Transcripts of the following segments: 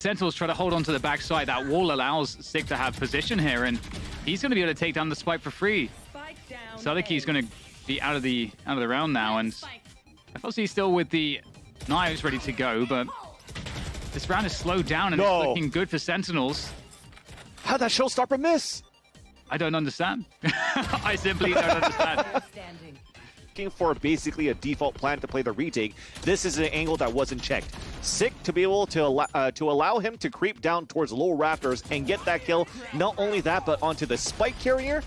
Sentinels try to hold on to the backside. That wall allows SicK to have position here, and he's going to be able to take down the spike for free. SicK is going to be out of the round now, and FLC still with the knives ready to go, but this round is slowed down, and it's looking good for Sentinels. How'd that showstopper miss? I don't understand. I simply don't understand. Looking for basically a default plan to play the retake. This is an angle that wasn't checked. SicK to be able to allow him to creep down towards low rafters and get that kill. Not only that, but onto the spike carrier.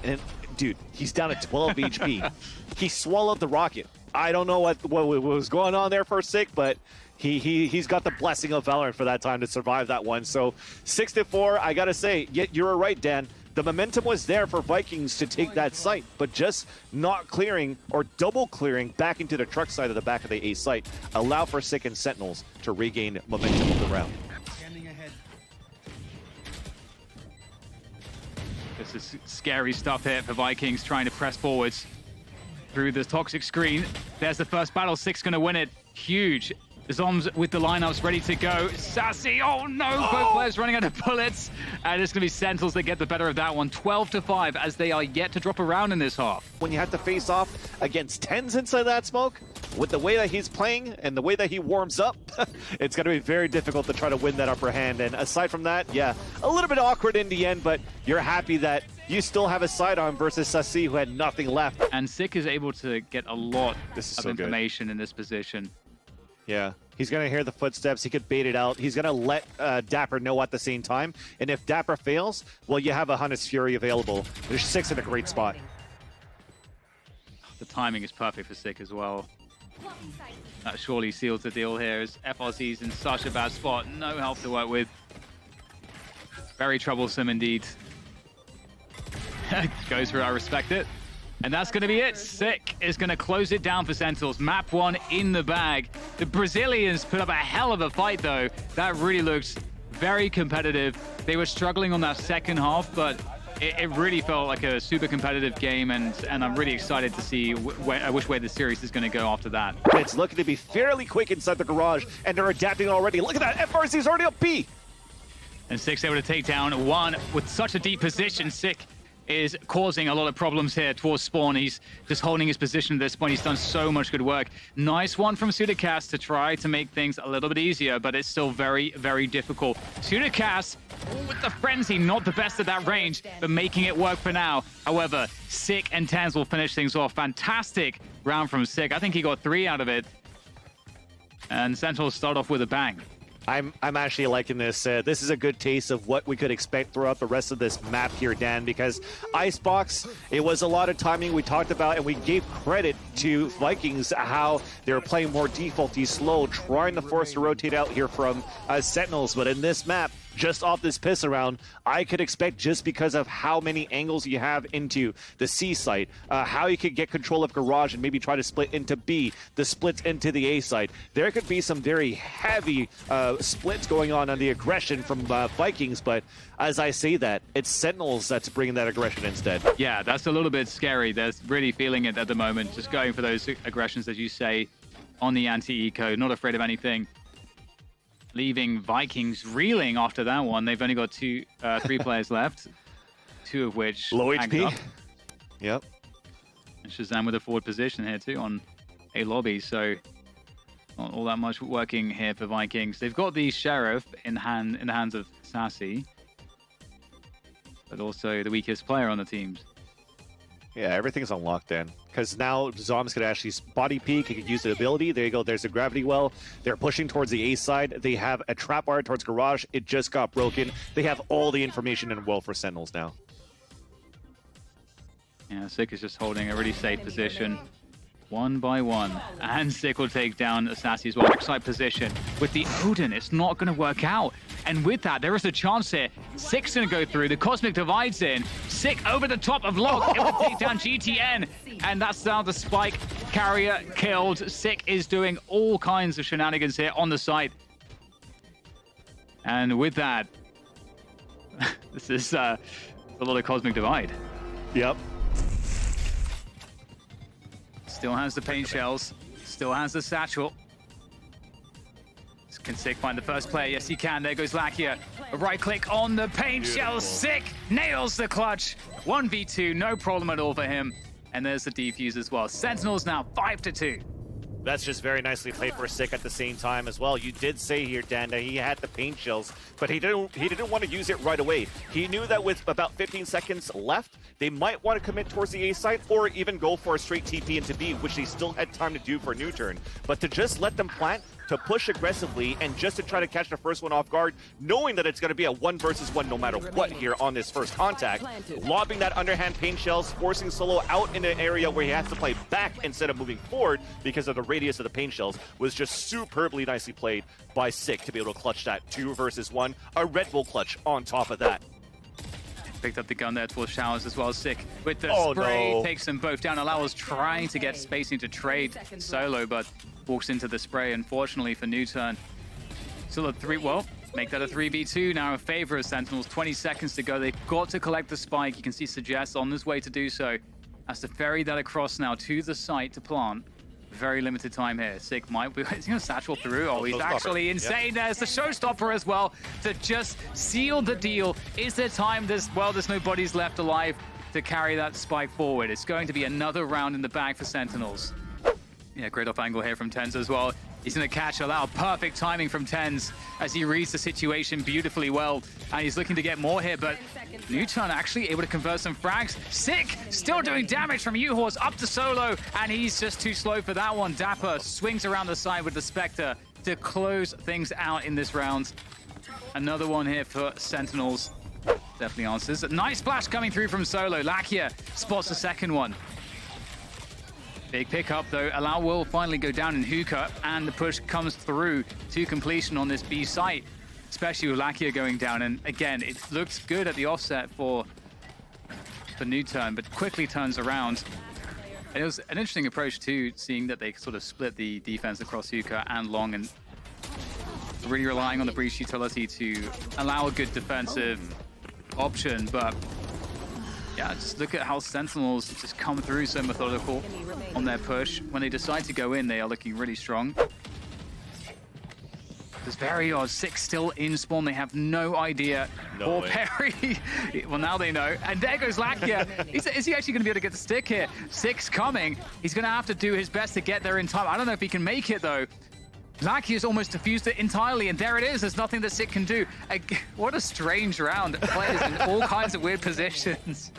And dude, he's down at 12 HP. He swallowed the rocket. I don't know what was going on there for SicK, but he's got the blessing of Valorant for that time to survive that one. So 6-4, I gotta say, you're right, Dan. The momentum was there for Vikings to take that site, but just not clearing or double clearing back into the truck side of the back of the A site allow for SicK and Sentinels to regain momentum of the round. This is scary stuff here for Vikings trying to press forwards through the toxic screen. There's the first battle. SicK's going to win it. Huge. The Zoms with the lineups ready to go. Sassy, oh no, both players running out of bullets. And it's going to be Sentinels that get the better of that one. 12-5 as they are yet to drop around in this half. When you have to face off against 10s inside that smoke, with the way that he's playing and the way that he warms up, it's going to be very difficult to try to win that upper hand. And aside from that, yeah, a little bit awkward in the end, but you're happy that you still have a sidearm versus Sassy who had nothing left. And SicK is able to get a lot of information in this position. Yeah, he's going to hear the footsteps. He could bait it out. He's going to let Dapper know at the same time. And if Dapper fails, well, you have a Hunter's Fury available. There's 6 in a great spot. The timing is perfect for SicK as well. That surely seals the deal here as FRC's in such a bad spot. No help to work with. Very troublesome indeed. Goes for it, I respect it. And that's going to be it. SicK is going to close it down for Sentinels. Map 1 in the bag. The Brazilians put up a hell of a fight, though. That really looked very competitive. They were struggling on that second half, but it really felt like a super competitive game, and I'm really excited to see which way the series is going to go after that. It's looking to be fairly quick inside the garage, and they're adapting already. Look at that. FRC's already up B. And SicK's able to take down one with such a deep position. SicK is causing a lot of problems here towards spawn. He's just holding his position at this point. He's done so much good work. Nice one from SicK to try to make things a little bit easier, but it's still very, very difficult. SicK with the frenzy, not the best at that range, but making it work for now. However, SicK and Tans will finish things off. Fantastic round from SicK. I think he got 3 out of it. And Sentinels start off with a bang. I'm actually liking this. This is a good taste of what we could expect throughout the rest of this map here, Dan, because Icebox, it was a lot of timing we talked about, and we gave credit to Vikings how they were playing more defaulty, slow, trying to force to rotate out here from Sentinels. But in this map, just off this piss around, I could expect, just because of how many angles you have into the C site, how you could get control of Garage and maybe try to split into B, the splits into the A site. There could be some very heavy splits going on the aggression from Vikings, but as I say that, it's Sentinels that's bringing that aggression instead. Yeah, that's a little bit scary. They're really feeling it at the moment, just going for those aggressions, as you say, on the anti-eco, not afraid of anything. Leaving Vikings reeling after that one. They've only got 3 players left, 2 of which low HP. Yep. And Shazam with a forward position here too on a lobby, so not all that much working here for Vikings. They've got the Sheriff in the hands of Sassy, but also the weakest player on the teams. Yeah, everything's on lockdown. Because now Zom's could actually body peek. He could use the ability. There you go. There's a gravity well. They're pushing towards the A side. They have a trap bar towards Garage. It just got broken. They have all the information in the world for Sentinels now. Yeah, SicK is just holding a really safe position. 1 by 1. And SicK will take down Sassy as well. Backside position. With the Odin, it's not going to work out. And with that, there is a chance here. SicK's going to go through. The Cosmic Divide's in. SicK over the top of Log. Able to take down GTN. And that's now the Spike carrier killed. SicK is doing all kinds of shenanigans here on the site. And with that, this is a lot of Cosmic Divide. Yep. Still has the paint shells. Still has the satchel. Can SicK find the first player? Yes, he can. There goes Lakia. A right click on the paint shell. SicK nails the clutch. 1v2, no problem at all for him. And there's the defuse as well. Sentinels now 5-2. That's just very nicely played for SicK at the same time as well. You did say here, Dan, that he had the paint shells, but he didn't want to use it right away. He knew that with about 15 seconds left, they might want to commit towards the A site or even go for a straight TP into B, which they still had time to do for new turn. But to just let them plant, to push aggressively, and just to try to catch the first one off guard, knowing that it's going to be a 1 versus 1 no matter what here on this first contact, lobbing that underhand paint shells, forcing Solo out in an area where he has to play back instead of moving forward because of the radius of the paint shells, was just superbly nicely played by SicK to be able to clutch that 2 versus 1, a Red Bull clutch on top of that. Picked up the gun there towards Showers as well. SicK with the Oh, spray, no. takes them both down. Allows trying to get spacing to trade Solo, but walks into the spray, unfortunately, for new turn. Still a 3, well, make that a 3v2 now in favor of Sentinels. 20 seconds to go. They've got to collect the spike. You can see Suggest on his way to do so. Has to ferry that across now to the site to plant. Very limited time here. SicK might be, he's going to satchel through. Oh, he's actually insane. Yep. There's the showstopper as well to just seal the deal. Is there time? There's no bodies left alive to carry that spike forward. It's going to be another round in the bag for Sentinels. Yeah, great off angle here from TenZ as well. He's going to catch Allow. Perfect timing from TenZ as he reads the situation beautifully well. And he's looking to get more here, but Newton actually able to convert some frags. SicK still doing damage from U-Horse up to Solo, and he's just too slow for that one. Dapper swings around the side with the Spectre to close things out in this round. Another one here for Sentinels. Definitely answers. A nice splash coming through from Solo. Lakia spots the second one. Big pickup though. Allow will finally go down in hookah, and the push comes through to completion on this B site, especially with Lakia going down. And again, it looks good at the offset for new turn, but quickly turns around. And it was an interesting approach too, seeing that they sort of split the defense across hookah and long, and really relying on the breach utility to allow a good defensive option. But yeah, just look at how Sentinels just come through so methodical on their push. When they decide to go in, they are looking really strong. It's very odd. SicK still in spawn. They have no idea. Poor Perry. Well, now they know. And there goes Lakia. Is he actually going to be able to get the stick here? SicK's coming. He's going to have to do his best to get there in time. I don't know if he can make it, though. Lakia's almost diffused it entirely, and there it is. There's nothing that SicK can do. What a strange round. Players in all kinds of weird positions.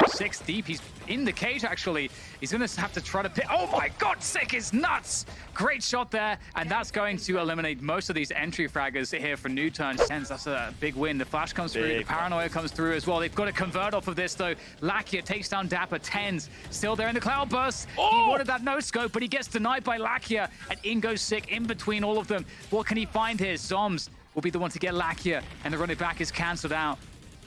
6 deep. He's in the cage, actually. He's going to have to try to pick. Oh my god, SicK is nuts! Great shot there, and that's going to eliminate most of these entry fraggers here for new turn. That's a big win. The flash comes through, the paranoia comes through as well. They've got to convert off of this, though. Lakia takes down Dapper. TenZ still there in the cloud burst. He wanted that no scope, but he gets denied by Lakia, and in goes SicK in between all of them. What can he find here? Zoms will be the one to get Lakia, and the run it back is cancelled out.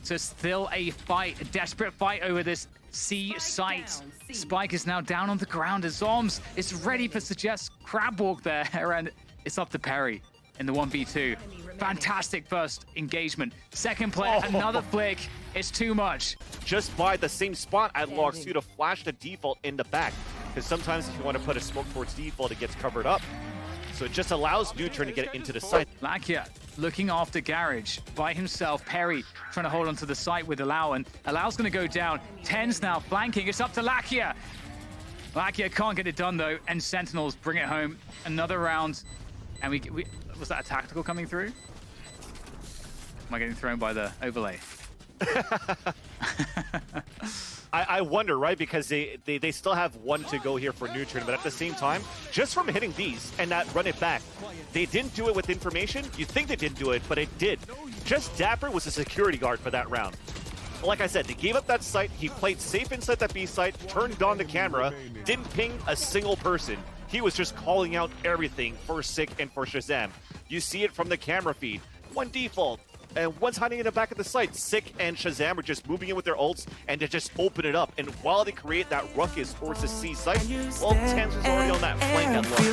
So still a fight, a desperate fight over this C site. Spike is now down on the ground as Zoms is ready for Suggest crab walk there, and it's up to Perry in the 1v2. Fantastic first engagement. Second player, another flick. It's too much. Just by the same spot at Logs 2 to flash the default in the back. Because sometimes if you want to put a smoke towards default, it gets covered up. So it just allows new turn to get into the site. Lakia looking after Garage by himself. Perry trying to hold onto the site with Allow, and Allow's going to go down. TenZ now flanking. It's up to Lakia. Lakia can't get it done though, and Sentinels bring it home. Another round, and we was that a tactical coming through? Am I getting thrown by the overlay? I wonder, right? Because they still have 1 to go here for new turn, but at the same time, just from hitting these and that run it back, they didn't do it with information. You think they didn't do it, but it did. Just Dapper was a security guard for that round. Like I said, they gave up that site. He played safe inside that B site, turned on the camera, didn't ping a single person. He was just calling out everything for SicK and for Shazam. You see it from the camera feed. 1 default. And one's hiding in the back of the site. SicK and Shazam are just moving in with their ults and to just open it up. And while they create that ruckus towards the C site, well, TenZ was already on that flank at Logs.